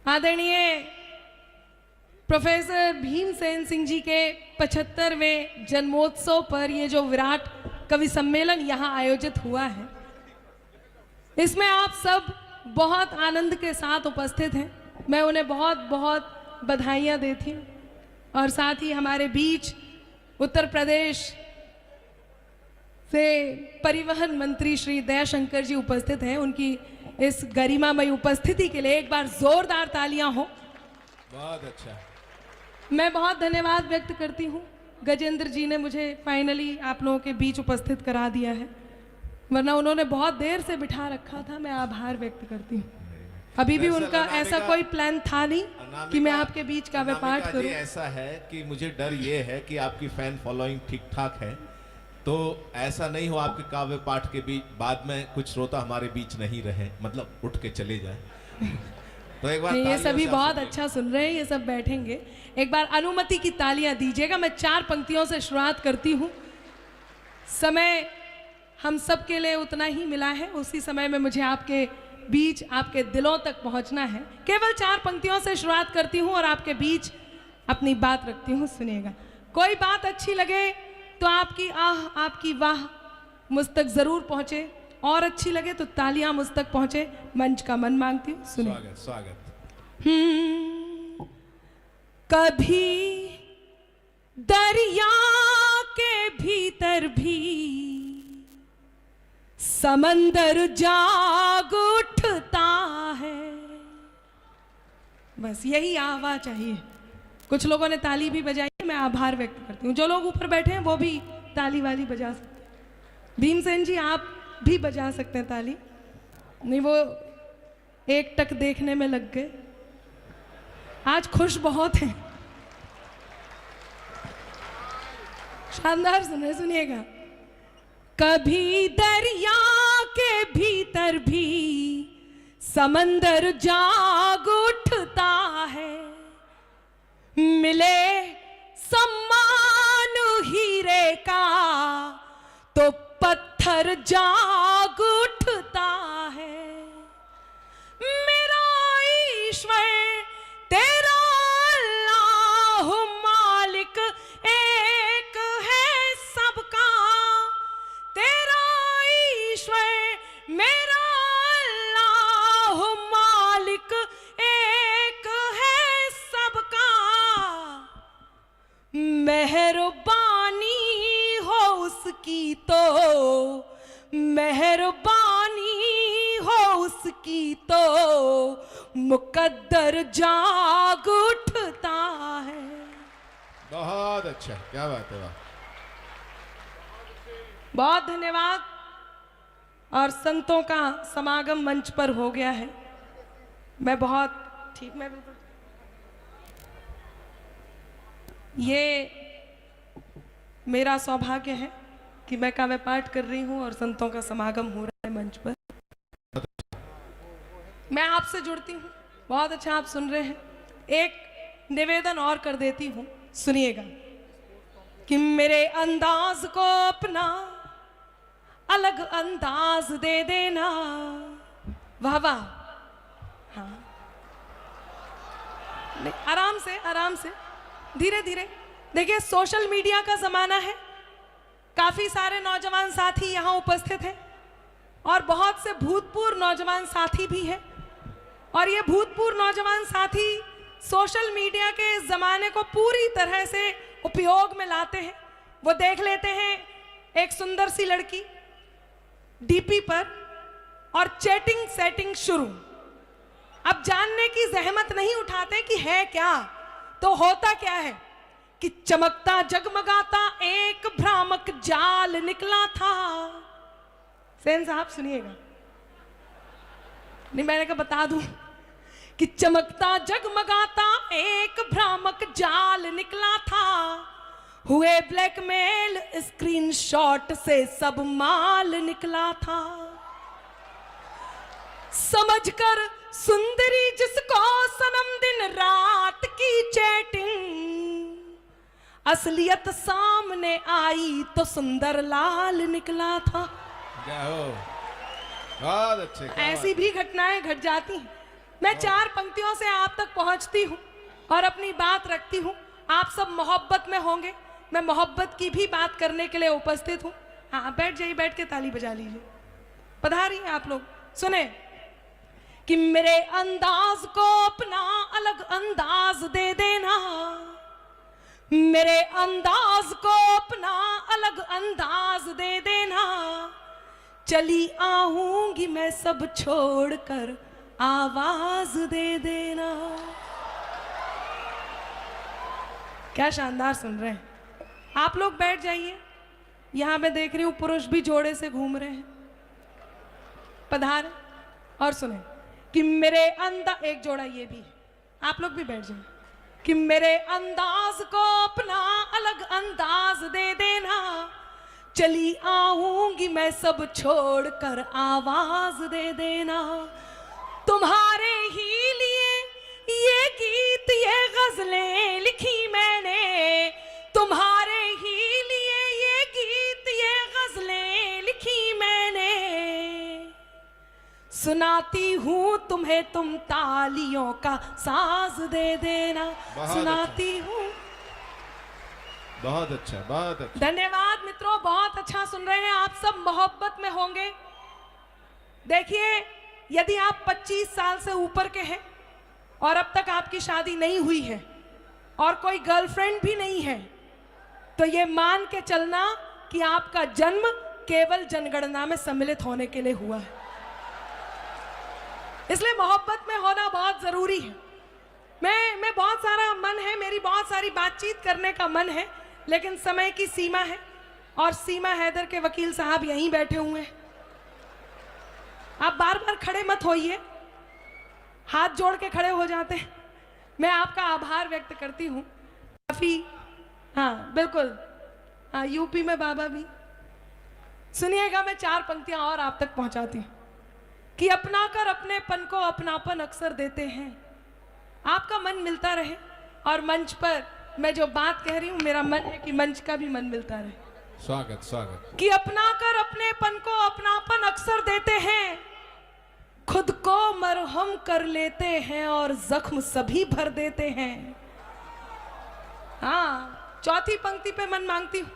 आदरणीय प्रोफेसर भीमसेन सिंह जी के 75वें जन्मोत्सव पर ये जो विराट कवि सम्मेलन यहाँ आयोजित हुआ है, इसमें आप सब बहुत आनंद के साथ उपस्थित हैं। मैं उन्हें बहुत बहुत बधाइयाँ देती हूँ। और साथ ही हमारे बीच उत्तर प्रदेश से परिवहन मंत्री श्री दयाशंकर जी उपस्थित हैं। उनकी इस गरिमामयी उपस्थिति के लिए एक बार जोरदार तालियां हो। बहुत अच्छा। मैं बहुत धन्यवाद व्यक्त करती हूँ। गजेंद्र जी ने मुझे फाइनली आप लोगों के बीच उपस्थित करा दिया है, वरना उन्होंने बहुत देर से बिठा रखा था। मैं आभार व्यक्त करती हूँ। अभी भी उनका ऐसा कोई प्लान था नहीं कि मैं आपके बीच काव्य पाठ करूं। ऐसा है कि मुझे डर ये है कि आपकी फैन फॉलोइंग ठीक ठाक है, तो ऐसा नहीं हो आपके काव्य पाठ के बीच बाद में कुछ श्रोता हमारे बीच नहीं रहे, मतलब उठ के चले जाए। तो एक बार ये सभी बहुत अच्छा सुन रहे हैं, ये सब बैठेंगे। एक बार अनुमति की तालियां दीजिएगा। मैं 4 पंक्तियों से शुरुआत करती हूँ। समय हम सब के लिए उतना ही मिला है, उसी समय में मुझे आपके बीच, आपके दिलों तक पहुंचना है। केवल 4 पंक्तियों से शुरुआत करती हूँ और आपके बीच अपनी बात रखती हूँ। सुनिएगा। कोई बात अच्छी लगे तो आपकी आह, आपकी वाह मुझ तक जरूर पहुंचे, और अच्छी लगे तो तालियां मुझ तक पहुंचे। मंच का मन मांगती हूँ। सुनिए। स्वागत स्वागत। कभी दरिया के भीतर भी समंदर जाग उठता है। बस यही आवाज चाहिए। कुछ लोगों ने ताली भी बजाई, मैं आभार व्यक्त करती हूँ। जो लोग ऊपर बैठे हैं वो भी ताली वाली बजा सकते हैं। भीमसेन जी आप भी बजा सकते हैं ताली। नहीं, वो एक टक देखने में लग गए। आज खुश बहुत हैं। शानदार सुनिएगा। कभी दरिया के भीतर भी समंदर जाग उठता है, मिले सम्मान हीरे का तो पत्थर जाग उठता है। मेरा ईश्वर तेरा अल्लाह मालिक एक है सबका। तेरा ईश्वर मेरा अल्लाह मालिक एक है सबका। मेहरबानी हो उसकी तो, मेहरबानी हो उसकी तो मुकद्दर जाग उठता है। बहुत अच्छा, क्या बात है। बहुत धन्यवाद। और संतों का समागम मंच पर हो गया है। मैं बहुत ठीक, मैं बिल्कुल ये मेरा सौभाग्य है कि मैं काव्य पाठ कर रही हूँ और संतों का समागम हो रहा है मंच पर। मैं आपसे जुड़ती हूँ। बहुत अच्छा आप सुन रहे हैं। एक निवेदन और कर देती हूँ, सुनिएगा। कि मेरे अंदाज को अपना अलग अंदाज दे देना। वाह वाह। हाँ, आराम से आराम से, धीरे धीरे। देखिए, सोशल मीडिया का जमाना है। काफी सारे नौजवान साथी यहाँ उपस्थित हैं और बहुत से भूतपूर्व नौजवान साथी भी हैं। और ये भूतपूर्व नौजवान साथी सोशल मीडिया के जमाने को पूरी तरह से उपयोग में लाते हैं। वो देख लेते हैं एक सुंदर सी लड़की डीपी पर और चैटिंग सेटिंग शुरू। अब जानने की जहमत नहीं उठाते कि है क्या, तो होता क्या है कि चमकता जगमगाता एक भ्रामक जाल निकला था। सेन साहब सुनिएगा। नहीं, मैंने कहा बता दूं कि चमकता जगमगाता एक भ्रामक जाल निकला था। हुए ब्लैकमेल स्क्रीनशॉट से सब माल निकला था। समझकर सुंदरी जिसको सनम दिन रात की चैटिंग, असलियत सामने आई तो सुंदर लाल निकला था। बहुत अच्छे। ऐसी भी घटनाएं घट जाती हैं। मैं 4 पंक्तियों से आप तक पहुंचती हूं और अपनी बात रखती हूं। आप सब मोहब्बत में होंगे, मैं मोहब्बत की भी बात करने के लिए उपस्थित हूं। हाँ, बैठ जाइए, बैठ के ताली बजा लीजिए। पधारिए आप लोग। सुने कि मेरे अंदाज को अपना अलग अंदाज दे देना, मेरे अंदाज को अपना अलग अंदाज दे देना, चली आऊंगी मैं सब छोड़कर आवाज दे देना। क्या शानदार सुन रहे हैं आप लोग। बैठ जाइए। यहां मैं देख रही हूं पुरुष भी जोड़े से घूम रहे हैं। पधार और सुने कि मेरे अंदाज, एक जोड़ा ये भी, आप लोग भी बैठ जाइए। कि मेरे अंदाज को अपना अलग अंदाज दे देना, चली आऊंगी मैं सब छोड़कर आवाज दे देना। तुम्हारे ही लिए ये गीत ये गजलें लिखी मैंने, तुम्हारे ही लिए ये गीत ये गजलें लिखी मैंने, सुनाती हूँ तुम्हें तुम तालियों का साज दे देना। सुनाती हूँ। बहुत अच्छा, बहुत अच्छा। धन्यवाद मित्रों, बहुत अच्छा सुन रहे हैं आप सब। मोहब्बत में होंगे। देखिए, यदि आप 25 साल से ऊपर के हैं और अब तक आपकी शादी नहीं हुई है और कोई गर्लफ्रेंड भी नहीं है, तो ये मान के चलना कि आपका जन्म केवल जनगणना में सम्मिलित होने के लिए हुआ है। इसलिए मोहब्बत में होना बहुत जरूरी है। मैं बहुत सारा मन है, मेरी बहुत सारी बातचीत करने का मन है, लेकिन समय की सीमा है और सीमा हैदर के वकील साहब यहीं बैठे हुए हैं। आप बार बार खड़े मत होइए, हाथ जोड़ के खड़े हो जाते हैं। मैं आपका आभार व्यक्त करती हूँ काफी। हाँ बिल्कुल, हाँ यूपी में बाबा भी। सुनिएगा, मैं 4 पंक्तियां और आप तक पहुंचाती हूँ। कि अपना कर अपनेपन को अपनापन अक्सर देते हैं, आपका मन मिलता रहे और मंच पर मैं जो बात कह रही हूं, मेरा मन है कि मंच का भी मन मिलता रहे। स्वागत स्वागत। कि अपना कर अपनेपन को अपनापन अक्सर देते हैं, खुद को मरहम कर लेते हैं और जख्म सभी भर देते हैं। हाँ, चौथी पंक्ति पे मन मांगती हूं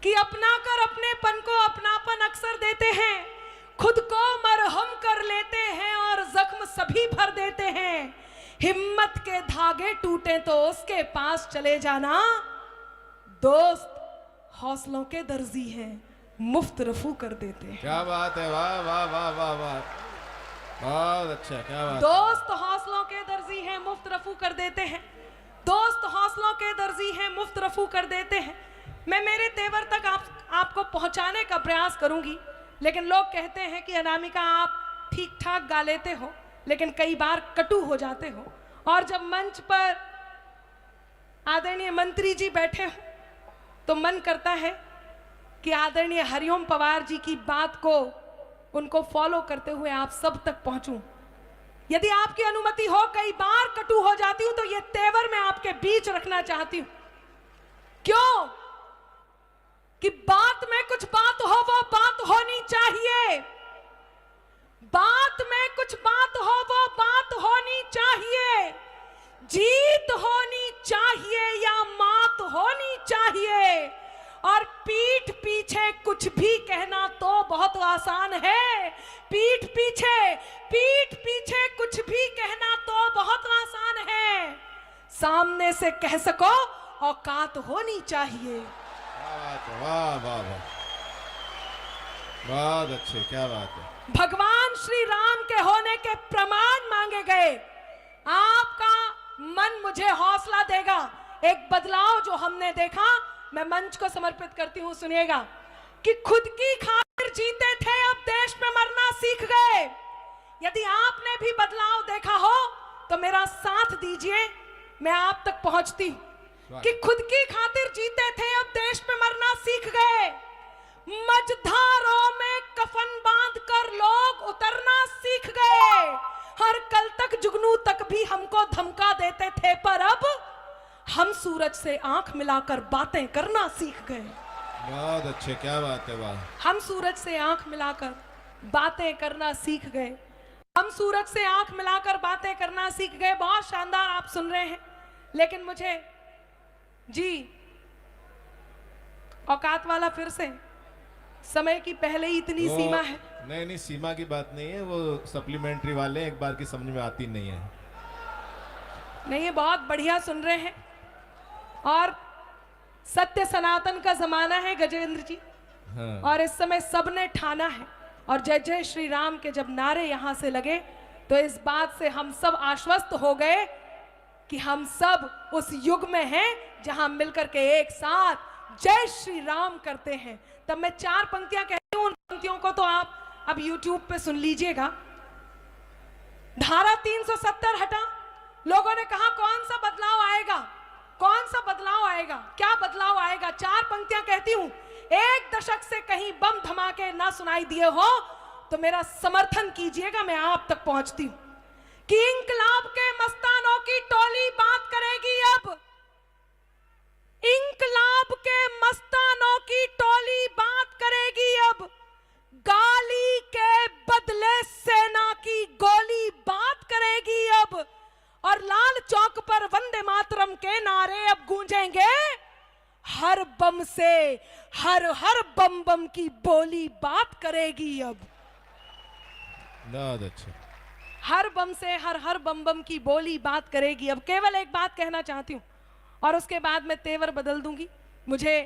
कि अपना कर अपनेपन को अपनापन अक्सर देते हैं, खुद को मरहम कर लेते हैं और जख्म सभी भर देते हैं। हिम्मत के धागे टूटे तो उसके पास चले जाना, दोस्त हौसलों के दर्जी हैं, मुफ्त रफू कर देते हैं। क्या बात है, वाह वाह वाह वाह वाह, बहुत अच्छा, क्या बात। दोस्त हौसलों के दर्जी हैं, मुफ्त रफू कर देते हैं। दोस्त हौसलों के दर्जी हैं, मुफ्त रफू कर देते हैं। मैं मेरे तेवर तक आपको पहुंचाने का प्रयास करूंगी, लेकिन लोग कहते हैं कि अनामिका आप ठीक ठाक गा लेते हो, लेकिन कई बार कटु हो जाते हो। और जब मंच पर आदरणीय मंत्री जी बैठे हो तो मन करता है कि आदरणीय हरिओम पवार जी की बात को, उनको फॉलो करते हुए आप सब तक पहुंचूं। यदि आपकी अनुमति हो, कई बार कटु हो जाती हूं तो ये तेवर मैं आपके बीच रखना चाहती हूं। क्यों? कि बात में कुछ बात हो, वो बात होनी चाहिए। बात में कुछ बात हो, वो बात होनी चाहिए। जीत होनी चाहिए या मात होनी चाहिए। और पीठ पीछे कुछ भी कहना तो बहुत आसान है। पीठ पीछे कुछ भी कहना तो बहुत आसान है। सामने से कह सको औकात होनी चाहिए। वाह वाह वाह, बहुत अच्छे, क्या बात है। भगवान श्री राम के होने के प्रमाण मांगे गए। आपका मन मुझे हौसला देगा। एक बदलाव जो हमने देखा, मैं मंच को समर्पित करती हूं, सुनिएगा। कि खुद की खातिर जीते थे, अब देश में मरना सीख गए। यदि आपने भी बदलाव देखा हो तो मेरा साथ दीजिए, मैं आप तक पहुंचती हूं। कि खुद की खातिर जीते थे, अब देश में मरना सीख गए। मझधारों में कफन बांधकर लोग उतरना सीख गए। हर कल तक जुगनू तक भी हमको धमका देते थे, पर अब हम सूरज से आंख मिलाकर बातें करना सीख गए। बहुत अच्छे, क्या बात है, वाह। हम सूरज से आंख मिलाकर बातें करना सीख गए। हम सूरज से आंख मिलाकर बातें करना सीख गए, बहुत शानदार आप सुन रहे हैं, लेकिन मुझे जी औकात वाला फिर से समय की पहले ही इतनी सीमा है। नहीं नहीं, सीमा की बात नहीं है, वो सप्लीमेंट्री वाले एक बार की समझ में आती नहीं है। नहीं, ये बहुत बढ़िया सुन रहे हैं और सत्य सनातन का जमाना है गजेंद्र जी। हाँ। और इस समय सबने ठाना है और जय जय श्री राम के जब नारे यहां से लगे तो इस बात से हम सब आश्वस्त हो गए कि हम सब उस युग में हैं जहां मिलकर के एक साथ जय श्री राम करते हैं। तब मैं 4 पंक्तियां कहती हूं, उन पंक्तियों को तो आप अब YouTube पे सुन लीजिएगा। धारा 370 हटा, लोगों ने कहा कौन सा बदलाव आएगा, कौन सा बदलाव आएगा, क्या बदलाव आएगा। 4 पंक्तियां कहती हूं, 1 दशक से कहीं बम धमाके ना सुनाई दिए हो तो मेरा समर्थन कीजिएगा, मैं आप तक पहुंचती हूं कि इंकलाब के मस्तानों की टोली बात करेगी अब, इंकलाब के मस्तानों की टोली बात करेगी अब, गाली के बदले सेना की गोली बात करेगी अब, और लाल चौक पर वंदे मातरम के नारे अब गूंजेंगे, हर बम से हर हर बम बम की बोली बात करेगी अब। बहुत अच्छा। हर बम से हर हर बम बम की बोली बात करेगी अब। केवल एक बात कहना चाहती हूं और उसके बाद मैं तेवर बदल दूंगी। मुझे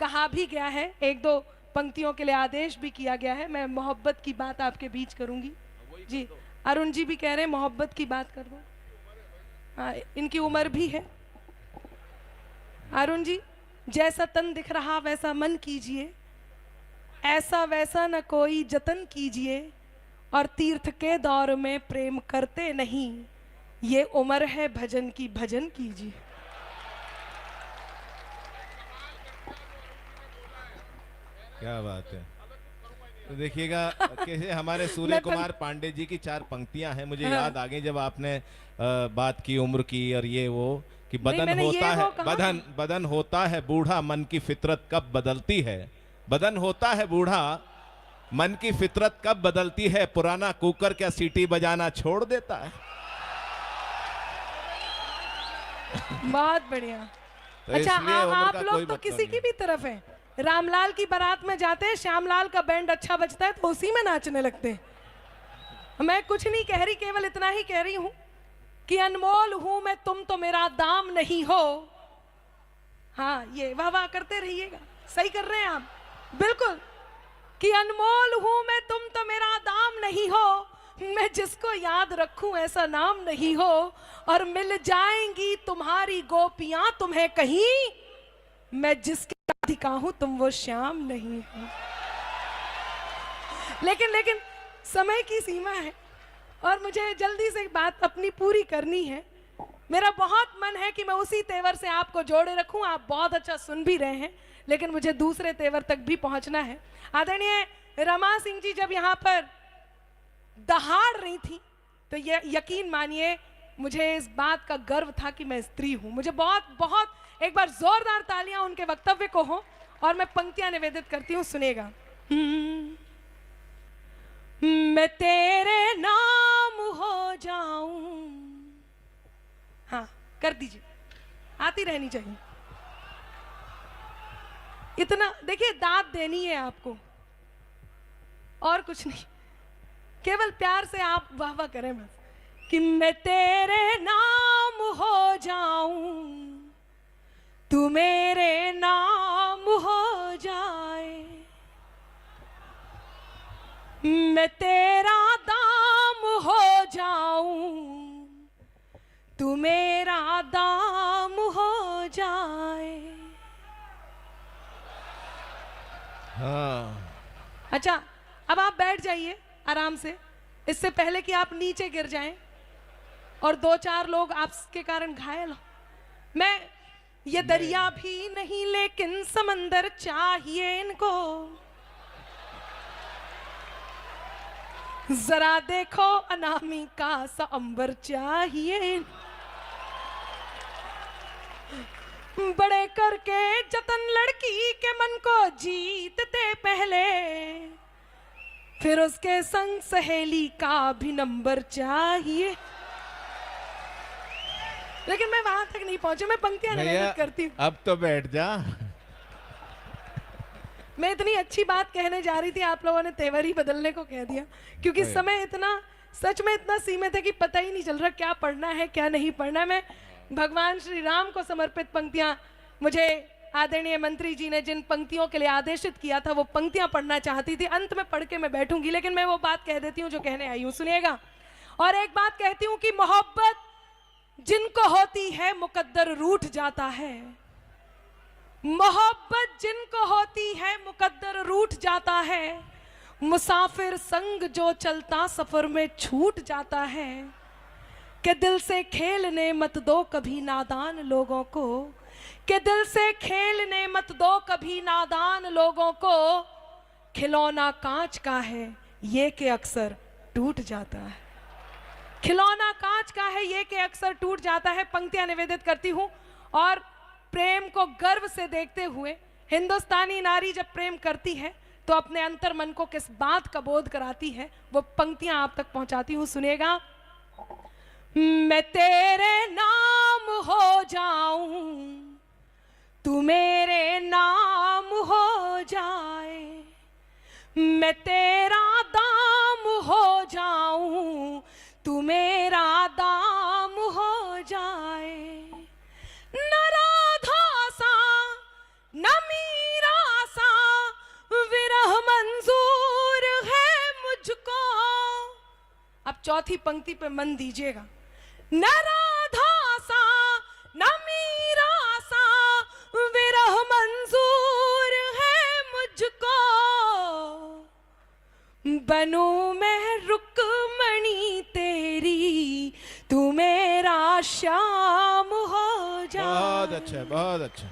कहा भी गया है, 1-2 पंक्तियों के लिए आदेश भी किया गया है, मैं मोहब्बत की बात आपके बीच करूंगी। जी, अरुण जी भी कह रहे हैं मोहब्बत की बात कर दो। हाँ, इनकी उम्र भी है। अरुण जी, जैसा तन दिख रहा वैसा मन कीजिए, ऐसा वैसा न कोई जतन कीजिए, और तीर्थ के दौर में प्रेम करते नहीं, ये उम्र है भजन की, भजन कीजिए। क्या बात है। तो देखिएगा कैसे हमारे सूर्य कुमार पांडे जी की 4 पंक्तियां हैं, मुझे याद आ गई जब आपने बात की उम्र की और ये वो कि बदन होता है, बदन होता है बूढ़ा, मन की फितरत कब बदलती है, बदन होता है बूढ़ा, मन की फितरत कब बदलती है, पुराना कुकर क्या सीटी बजाना छोड़ देता है। बहुत बढ़िया। तो अच्छा, आप कोई लोग तो मतलब किसी की नहीं। भी तरफ हैं। रामलाल की बारात में जाते हैं, श्यामलाल का बैंड अच्छा बजता है तो उसी में नाचने लगते हैं। मैं कुछ नहीं कह रही, केवल इतना ही कह रही हूं कि अनमोल हूं मैं, तुम तो मेरा दाम नहीं हो। हाँ, ये वाह वाह करते रहिएगा, सही कर रहे हैं आप बिल्कुल, कि अनमोल हूं मैं, तुम तो मेरा दाम नहीं हो, मैं जिसको याद रखूं ऐसा नाम नहीं हो, और मिल जाएंगी तुम्हारी गोपियां तुम्हें कहीं, मैं जिसकी राधिका हूं तुम वो श्याम नहीं हो। लेकिन समय की सीमा है और मुझे जल्दी से बात अपनी पूरी करनी है। मेरा बहुत मन है कि मैं उसी तेवर से आपको जोड़े रखूं, आप बहुत अच्छा सुन भी रहे हैं, लेकिन मुझे दूसरे तेवर तक भी पहुंचना है। आदरणीय रमा सिंह जी जब यहाँ पर दहाड़ रही थी तो ये यकीन मानिए मुझे इस बात का गर्व था कि मैं स्त्री हूं। मुझे बहुत बहुत एक बार जोरदार तालियां उनके वक्तव्य को हो और मैं पंक्तियां निवेदित करती हूं, सुनेगा। मैं तेरे नाम हो जाऊं, हाँ कर दीजिए, आती रहनी चाहिए। इतना देखिए, दाद देनी है आपको और कुछ नहीं, केवल प्यार से आप वाह वाह करें बस, कि मैं तेरे नाम हो जाऊं, तू मेरे नाम हो जाए, मैं तेरा दाम हो जाऊं, तू मेरा दाम हो जाए। हाँ। अच्छा, अब आप बैठ जाइए आराम से, इससे पहले कि आप नीचे गिर जाएं और 2-4 लोग आपके कारण घायल हो। मैं ये दरिया भी नहीं लेकिन समंदर चाहिए इनको, जरा देखो अनामिका सा अंबर चाहिए, बड़े करके जतन लड़की के मन को जीतते पहले, फिर उसके संग सहेली का भी नंबर चाहिए। लेकिन मैं वहां तक नहीं पहुंची, मैं पंक्तियां भैया निवेदित करती हूँ। अब तो बैठ जा। मैं इतनी अच्छी बात कहने जा रही थी, आप लोगों ने तेवर ही बदलने को कह दिया, क्योंकि भाई। समय इतना सच में इतना सीमित है कि पता ही नहीं चल रहा क्या पढ़ना है क्या नहीं पढ़ना है। मैं भगवान श्री राम को समर्पित पंक्तियां, मुझे आदरणीय मंत्री जी ने जिन पंक्तियों के लिए आदेशित किया था वो पंक्तियां पढ़ना चाहती थी। अंत में पढ़ के मैं बैठूंगी, लेकिन मैं वो बात कह देती हूँ जो कहने आई हूँ, सुनिएगा। और एक बात कहती हूँ कि मोहब्बत जिनको होती है मुकद्दर रूठ जाता है। मोहब्बत जिनको होती है मुकद्दर रूठ जाता है। मुसाफिर संग जो चलता सफर में छूट जाता है। कि दिल से खेलने मत दो कभी नादान लोगों को, कि दिल से खेलने मत दो कभी नादान लोगों को। खिलौना कांच का है ये कि अक्सर टूट जाता है। खिलौना कांच का है ये कि अक्सर टूट जाता है। पंक्तियां निवेदित करती हूं। और प्रेम को गर्व से देखते हुए हिंदुस्तानी नारी जब प्रेम करती है तो अपने अंतर मन को किस बात का बोध कराती है, वो पंक्तियां आप तक पहुंचाती हूं, सुनिएगा। मैं तेरे नाम हो जाऊं, तू मेरे नाम हो जाए। मैं तेरा दाम हो जाऊं, तू मेरा दाम हो जाए। न राधा सा न मीरा सा विरह मंजूर है मुझको। अब चौथी पंक्ति पे मन दीजिएगा। न राधा सा न मीरा सा विरह मंजूर है मुझको। बनूं मैं रुक्मणी तेरी, तू मेरा श्याम हो जा। बहुत अच्छा, बहुत अच्छा।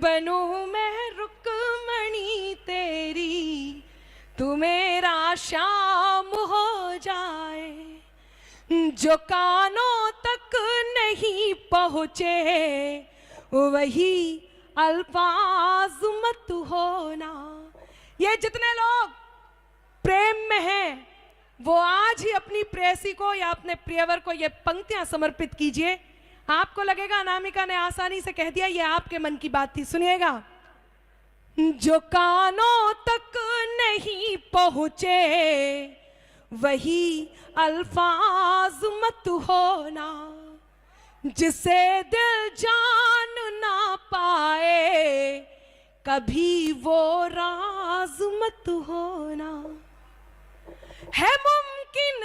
बनूं मैं रुक्मणी तेरी, तू मेरा श्याम हो जाए। जो कानों तक नहीं पहुंचे वही अल्फाज मत होना। ये जितने लोग प्रेम में हैं वो आज ही अपनी प्रेयसी को या अपने प्रियवर को ये पंक्तियां समर्पित कीजिए। आपको लगेगा अनामिका ने आसानी से कह दिया, ये आपके मन की बात थी, सुनिएगा। जो कानों तक नहीं पहुंचे वही अल्फाज मत होना। जिसे दिल जान ना पाए कभी वो राज मत होना। है मुमकिन